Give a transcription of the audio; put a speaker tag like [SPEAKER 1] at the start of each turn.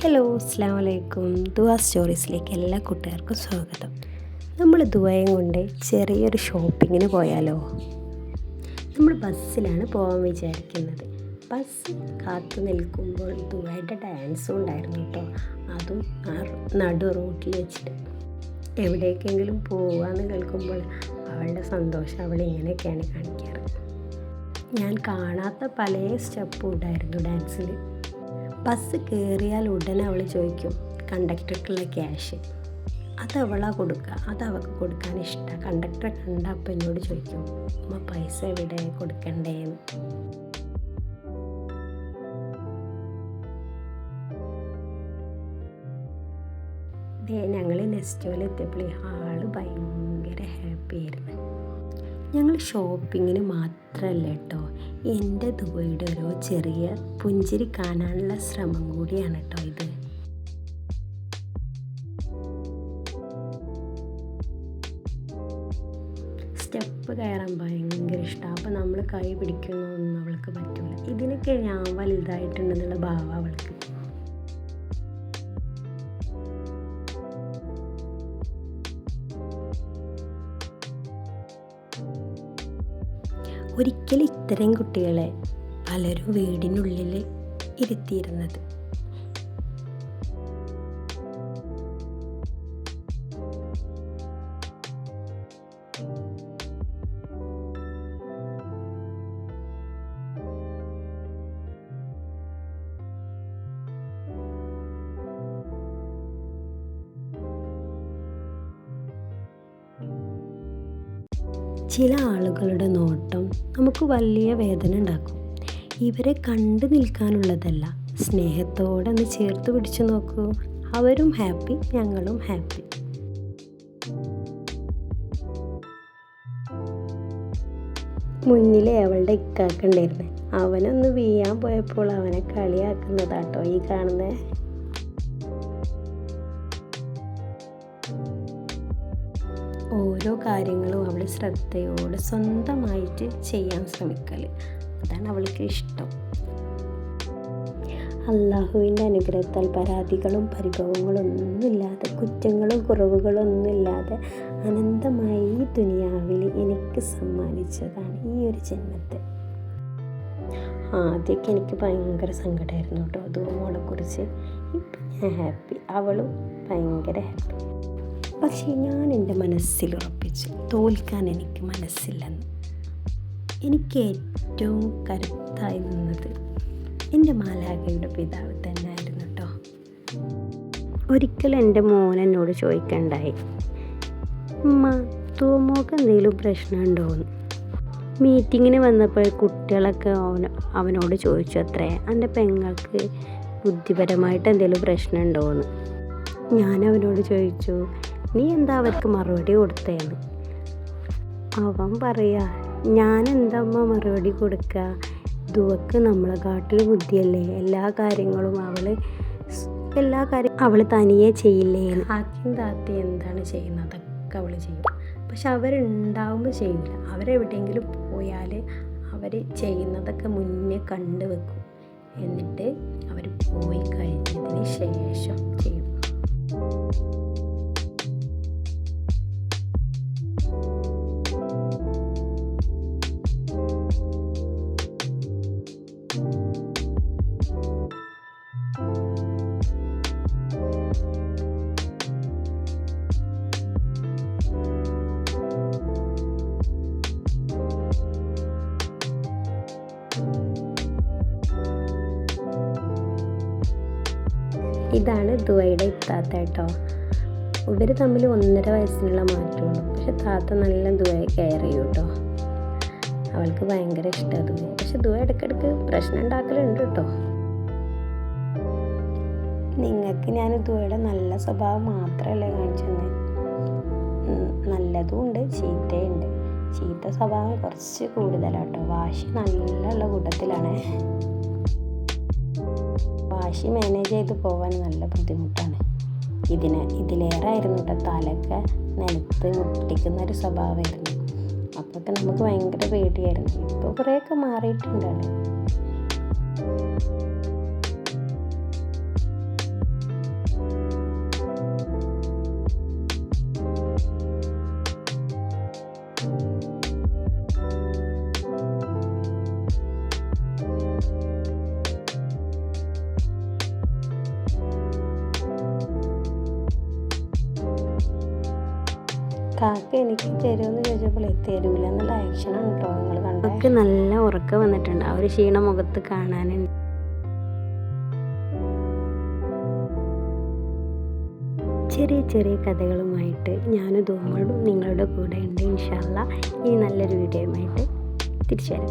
[SPEAKER 1] Hello, അസ്സലാമു അലൈക്കും. ദുആ സ്റ്റോറീസിലേക്ക് എല്ലാ കൂട്ടുകാർക്കും സ്വാഗതം. നമ്മൾ ദുആയും കൊണ്ട് ചെറിയൊരു ഷോപ്പിങ്ങിന് പോയാലോ? നമ്മൾ ബസ്സിലാണ് പോകാൻ വിചാരിക്കുന്നത്. ബസ് കാത്തു നിൽക്കുമ്പോൾ ദുആയുടെ ഡാൻസും ഉണ്ടായിരുന്നു കേട്ടോ. അതും ആ നടു റോട്ടിൽ വെച്ചിട്ട്. എവിടേക്കെങ്കിലും പോവാന്ന് കേൾക്കുമ്പോൾ അവളുടെ സന്തോഷം അവൾ ഇങ്ങനെയൊക്കെയാണ് കാണിക്കാറ്. ഞാൻ കാണാത്ത പല സ്റ്റെപ്പും ഉണ്ടായിരുന്നു ഡാൻസിൽ. ബസ് കയറിയാൽ ഉടനെ അവൾ ചോദിക്കും കണ്ടക്ടർക്കുള്ള ക്യാഷ്. അതവളാ കൊടുക്കുക, അതവൾക്ക് കൊടുക്കാൻ ഇഷ്ടമാണ്. കണ്ടക്ടറെ കണ്ട അപ്പം എന്നോട് ചോദിക്കും, അമ്മ പൈസ എവിടെ കൊടുക്കണ്ടേന്ന്. ഞങ്ങൾ നെസ്റ്റോയിലെത്തിയപ്പോൾ ആള് ഭയങ്കര ഹാപ്പി ആയിരുന്നു. ഞങ്ങൾ ഷോപ്പിങ്ങിന് മാത്രമല്ല കേട്ടോ, എൻ്റെ ദുബൈയുടെ ഓരോ ചെറിയ പുഞ്ചിരി കാണാനുള്ള ശ്രമം കൂടിയാണ് കേട്ടോ ഇത്. സ്റ്റെപ്പ് കയറാൻ ഭയങ്കര ഇഷ്ടമാണ്. അപ്പോൾ നമ്മൾ കൈ പിടിക്കുന്നതൊന്നും അവൾക്ക് പറ്റില്ല. ഇതിനൊക്കെ ഞാൻ വലുതായിട്ടുണ്ടെന്നുള്ള ഭാവം അവൾക്ക്. ഒരിക്കലും ഇത്തരം കുട്ടികളെ പലരും വീടിനുള്ളിൽ ഇരുത്തിയിരുന്നത്. ചില ആളുകളുടെ നോട്ടം നമുക്ക് വലിയ വേദന ഉണ്ടാക്കും. ഇവരെ കണ്ടു നിൽക്കാനുള്ളതല്ല, സ്നേഹത്തോടെ ഒന്ന് ചേർത്ത് പിടിച്ചു നോക്കൂ. അവരും ഹാപ്പി, ഞങ്ങളും ഹാപ്പി. മുന്നിലെ അവളുടെ ഇക്കാക്കുണ്ടായിരുന്നു. അവനൊന്ന് വീഴാൻ പോയപ്പോൾ അവനെ കളിയാക്കുന്നതാട്ടോ ഈ കാണുന്നത്. ഓരോ കാര്യങ്ങളും അവൾ ശ്രദ്ധയോടെ സ്വന്തമായിട്ട് ചെയ്യാൻ ശ്രമിക്കൽ, അതാണ് അവൾക്ക് ഇഷ്ടം. അള്ളാഹുവിൻ്റെ അനുഗ്രഹത്താൽ പരാതികളും പരിഭവങ്ങളൊന്നുമില്ലാതെ, കുറ്റങ്ങളും കുറവുകളൊന്നുമില്ലാതെ അനന്തമായി ഈ ദുനിയാവിൽ എനിക്ക് സമ്മാനിച്ചതാണ് ഈ ഒരു ജന്മത്തെ. ആദ്യമൊക്കെ എനിക്ക് ഭയങ്കര സങ്കടമായിരുന്നു കേട്ടോ ദുആമോളെക്കുറിച്ച്. ഇപ്പം ഞാൻ ഹാപ്പി, അവളും ഭയങ്കര ഹാപ്പി. പക്ഷേ ഞാൻ എൻ്റെ മനസ്സിൽ ഉറപ്പിച്ചു, തോൽക്കാൻ എനിക്ക് മനസ്സില്ലെന്ന്. എനിക്ക് ഏറ്റവും കരുത്തായി നിന്നത് എൻ്റെ മാലാഖയുടെ പിതാവ് തന്നെയായിരുന്നു കേട്ടോ. ഒരിക്കലും എൻ്റെ മോൻ എന്നോട് ചോദിക്കണ്ടായി, അമ്മ തൂമോക്ക് എന്തെങ്കിലും പ്രശ്നമുണ്ടോയെന്ന്. മീറ്റിങ്ങിന് വന്നപ്പോൾ കുട്ടികളൊക്കെ അവനോട് ചോദിച്ചു അത്രേ, എൻ്റെ പെങ്ങൾക്ക് ബുദ്ധിപരമായിട്ട് എന്തെങ്കിലും പ്രശ്നമുണ്ടോയെന്ന്. ഞാൻ അവനോട് ചോദിച്ചു, നീ എന്താ അവർക്ക് മറുപടി കൊടുത്തേന്ന്. അവൻ പറയാ, ഞാൻ എന്താ അമ്മ മറുപടി കൊടുക്കുക, ദുവക്ക് നമ്മളെക്കാട്ടിൽ ബുദ്ധിയല്ലേ, എല്ലാ കാര്യങ്ങളും അവൾ തനിയെ ചെയ്യില്ലേ. ആദ്യം താത്തി എന്താണ് ചെയ്യുന്നത് അതൊക്കെ അവൾ ചെയ്യും. പക്ഷെ അവരുണ്ടാവുമ്പോൾ ചെയ്യില്ല. അവരെവിടെയെങ്കിലും പോയാൽ അവർ ചെയ്യുന്നതൊക്കെ മുന്നേ കണ്ടു വെക്കും. എന്നിട്ട് അവർ പോയി കഴിഞ്ഞതിന് ശേഷം ചെയ്യും. ഇതാണ് ദുആയുടെ ഇത്താത്ത കേട്ടോ. ഇവർ തമ്മിൽ 1.5 വയസ്സിനുള്ള മാറ്റമുള്ളൂ. പക്ഷെ താത്ത നല്ല ദുആയെ കെയർ ചെയ്യും കേട്ടോ. അവൾക്ക് ഭയങ്കര ഇഷ്ടമാണ് ദുആ. പക്ഷെ ദുആ ഇടയ്ക്കിടയ്ക്ക് പ്രശ്നം ഉണ്ടാക്കലുണ്ട് കേട്ടോ. നിങ്ങൾക്ക് ഞാൻ ദുആയുടെ നല്ല സ്വഭാവം മാത്രമല്ലേ കാണിച്ചു തന്നെ. നല്ലതും ഉണ്ട്, ചീത്തയുണ്ട്. ചീത്ത സ്വഭാവം കുറച്ച് കൂടുതലാട്ടോ. വാശി നല്ല കൂട്ടത്തിലാണ്. വാശി മാനേജ് ചെയ്ത് പോകാൻ നല്ല ബുദ്ധിമുട്ടാണ്. ഇതിലേറെ ആയിരുന്നു കേട്ടോ, തലയൊക്കെ നിലത്ത് മുട്ടിക്കുന്നൊരു സ്വഭാവമായിരുന്നു. അപ്പോഴൊക്കെ നമുക്ക് ഭയങ്കര പേടിയായിരുന്നു. ഇപ്പോൾ കുറേയൊക്കെ മാറിയിട്ടുണ്ട്. കാക്ക എനിക്ക് തരുമെന്ന് ചോദിച്ചപ്പോൾ തരൂല എന്നുള്ള ആക്ഷനാണ് കേട്ടോ നിങ്ങൾ കണ്ടത്. നമുക്ക് നല്ല ഉറക്കം വന്നിട്ടുണ്ട്. ആ ഒരു ക്ഷീണം മുഖത്ത് കാണാനുണ്ട്. ചെറിയ ചെറിയ കഥകളുമായിട്ട് ഞാനും തോന്നുമ്പോഴും നിങ്ങളുടെ കൂടെ ഉണ്ട്. ഇൻഷാ അല്ലാഹ് ഇനി നല്ലൊരു വീഡിയോയുമായിട്ട് തിരിച്ചു വരാം.